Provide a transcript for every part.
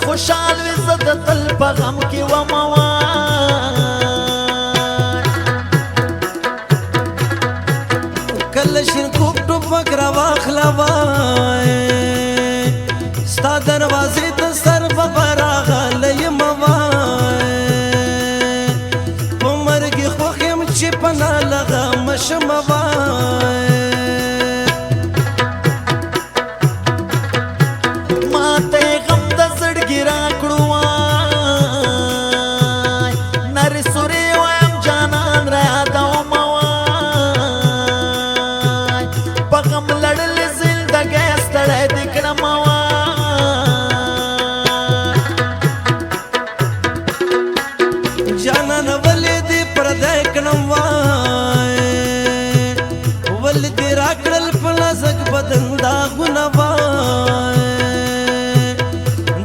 خوشحال وي زه د تل په غم کې ومه کله شین کوب ټوپک راواخله وای ستا دروازې ته سر به راغلی یم وای په مرګ خوښ یم چې په نالغه مشم وای ماته یې غم د زړګي راکړو وای نرې سورې وایم جانان را یادومه وای په غم لړلې زندګۍ ستړی دې کړمه وای جانان ولې دې پردی کړم وای ولې دې راکړل په نازک بدن داغونه وای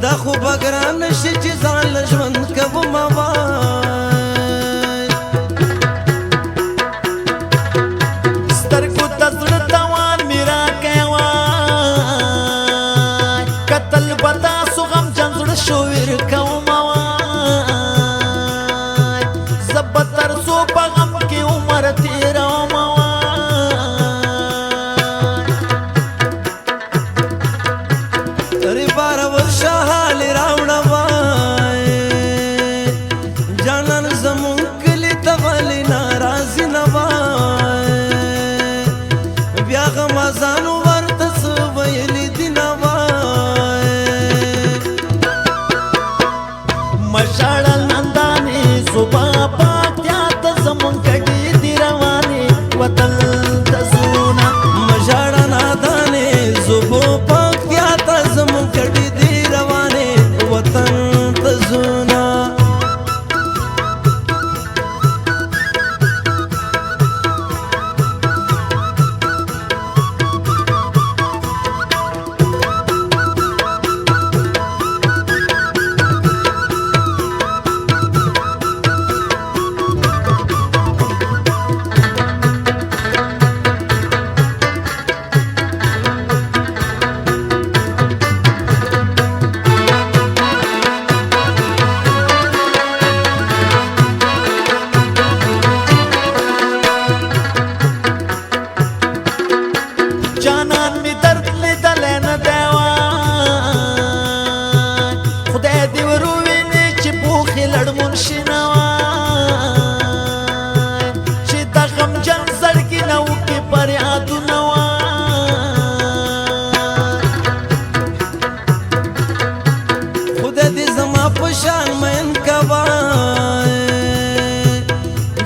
دا خو به ګرانه شي چې ځان له ژوند کومه وای سترګو ته زړه توان مې راکئ وای کتل به تاسو غمجن زړه شویر کومه وای زه به تر څو په غم کې عمر تېرومه وای ری بار ورشه حال راوړه وای جانان زمون کلي ته ولې ناراضي نه وای بیا غمازانو ورته څه ویلي دي نه وای مشاړه نندانې زوبا پاتیا ته زمون کډې دي روانې وطن ته زونه مژاړه نادانې زبو پاکیا ته زمون کډې دي روانې وطن ته زونه جانان می درد لیدلی نه دی وای خدای دې وروویني چې پوخې لړمون شي نه وای چې د غمجن زړګي نه وکړي فریادونه وای خدا دې زما په شان مین کوای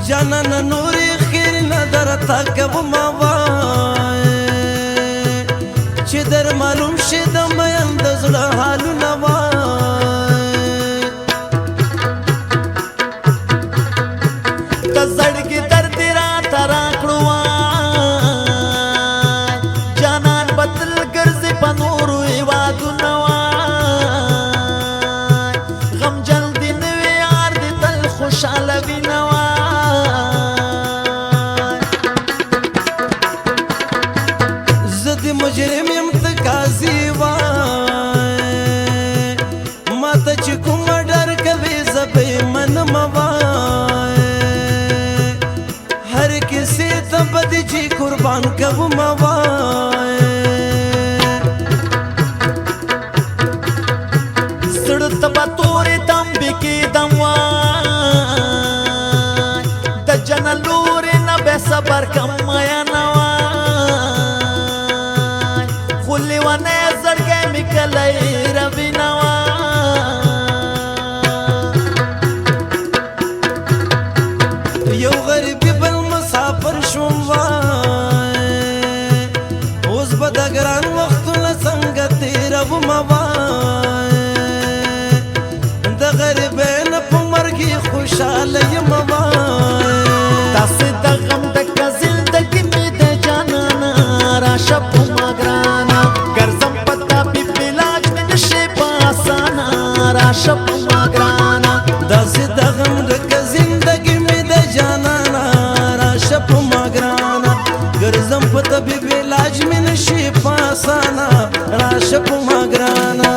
جانان نورې خیر نه درته کومه وای چې در معلوم شي د مین د زړه حالونه وای د زړګي درد یې راته راکړو وای جانان به تل ګرځي په نورو هېوادونه وای غمجن دې نه وي یار دې تل خوشحاله وي نه وای زه د مجرم یم ته قاضي وای ماته چې کومه ډر کوي زه به یې منم وای هر کسې ته به دې چې قربان کوم وای زړه ته به تورې تمبې کېدم وای د جنه لورې نه به صبر کم میینه وای خو لیونی زړګی مې کلی روینه وای یو غریبي بل مسافر شوم وای اوس به د ګران وختونه څنګه تېروم وای د غریبۍ نه په مرګ یې خوشحاله یم وای داسې د غم ډکه زندګي مې د جانانه راشه په ما ګرانه ګرځم په طبیب علاج مې نشي په اسانه راشه په ما ګرانه داسې د غم ډکه زندګي مې د جانانه راشه په ما ګرانه ګرځم په طبیب علاج مې نشي په اسانه راشه په ما ګرانه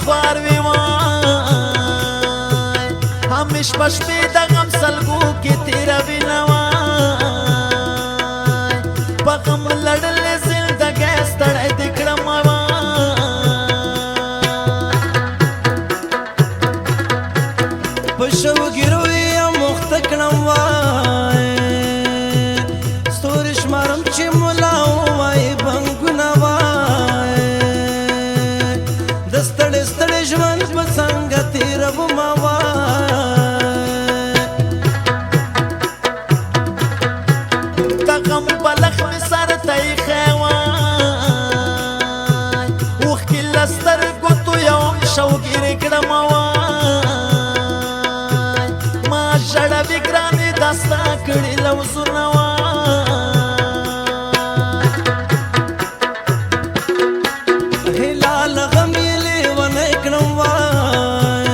خوار وی وای همیش پشپې د غم سلګو کې تیروي نه وای په غم لړلې زندګۍ ستړی دې کړم وای په شوګیرو یې مخته کړم وای ستوري شمارم چې مولا وای بنګونه وای د ستړې ستړې ژوند په څنګه تېروم وای د غم بلخ مې سر ته ایښی وای اوښکې له سترګو تویوم شوګیرې کړم وای ما ژړوي ګرانې دا ستا کړي لوظونه وای هلال غم یې لیونی کړم وای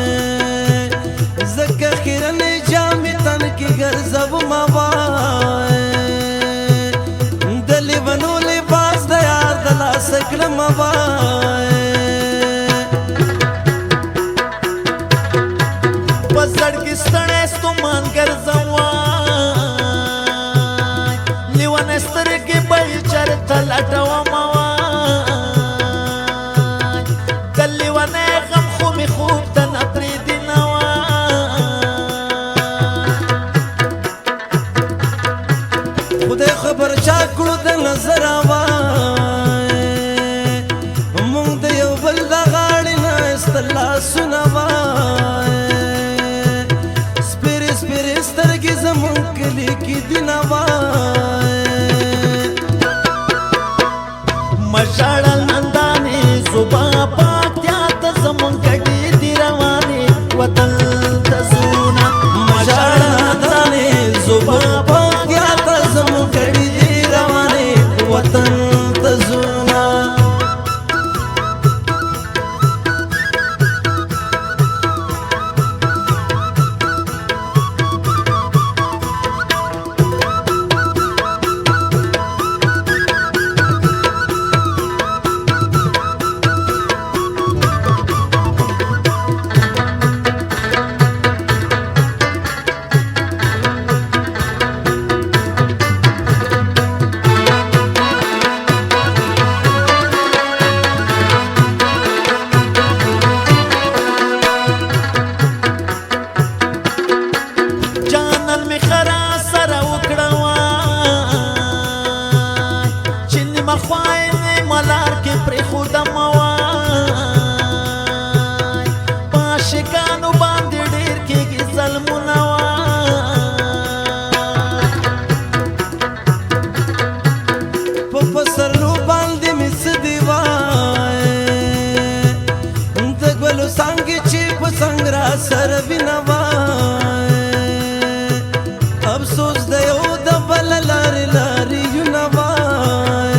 ځکه خیرنې جامې تن کې ګرځوم وای د لیونو لباس د یار د لاسه کړم وای په زړګي ستړی ستومان ګرځم وای لیونی سترګې به یې چېرته لټوم وای د لیونی غم خو مې خوب ته نه پرېږدي نه وای خدای خبر چا کړو د نظر وای مونږ د یو بل د غاړې نه ایستل لاسونه وای سپېرې سپېرې سترګې زمونږ کلي کې دي نه وای مه ژاړه نندانې زوبا پاکتیا ته زمونږ ګډې دي روانې وطن ته زونه مه ژاړه نندانې زوبا پاکتیا ته زمونږ ګډې دي روانې وطن ته زونه جانان مې خرا سره وکړه وای چې نیمه خوا یې نیمه لار کې پرېښودم وای په عاشقانو باندې ډېر کېږي ظلمونه وای په پسرلو باندې مې څه دي وای د ګلو څانګې چې په څنګ را سره وینه وای افسوس د یو د بل لارې لارې یونه وای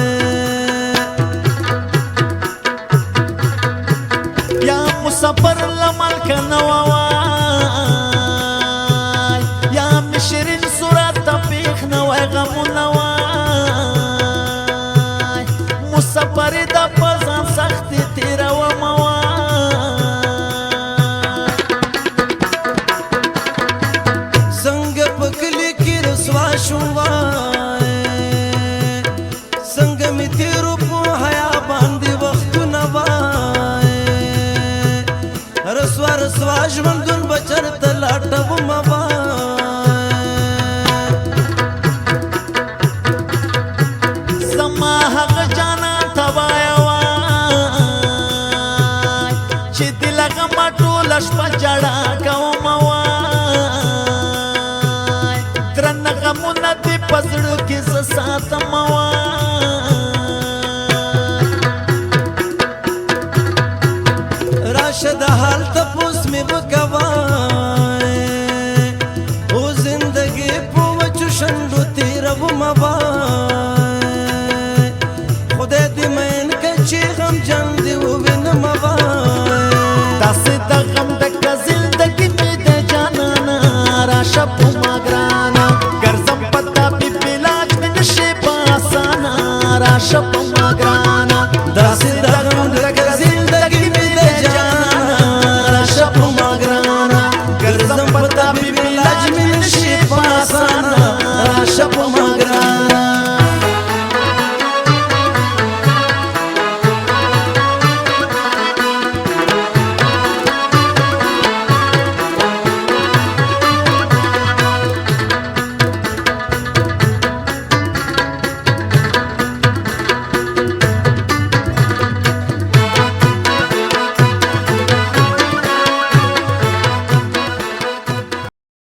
یا مسافر له ملکه نه وای یا مې شیرین صورت ته پېښ نه وای غمونه وای مسافر د په ځان سختې تېروم وای څنګه په کلي کې رسوا شوم وای څنګه مې تېرو په حیا باندې وختونه وای رسوا رسوا ژوندون به چېرته لټوم وای زما هغه جانان ته وایه وای چې د له غمه ټوله شپه ژړا کوم وای درنه غمونه دې په زړه کې زه ساتم وای راشه د حال تپوس مې وکوای او زندګي په وچو شنډو تېروم وای خدای دې مین که چې غمجن دې ووینم وای داسې د غم ډکه زندګي مې د جانانه راشه په ما ګرانه ګرځم په تا بې علاج مې نشي په اسانه راشه په ما ګرانه داسې د غم ډکه زندګي مې د جانانه ګرانا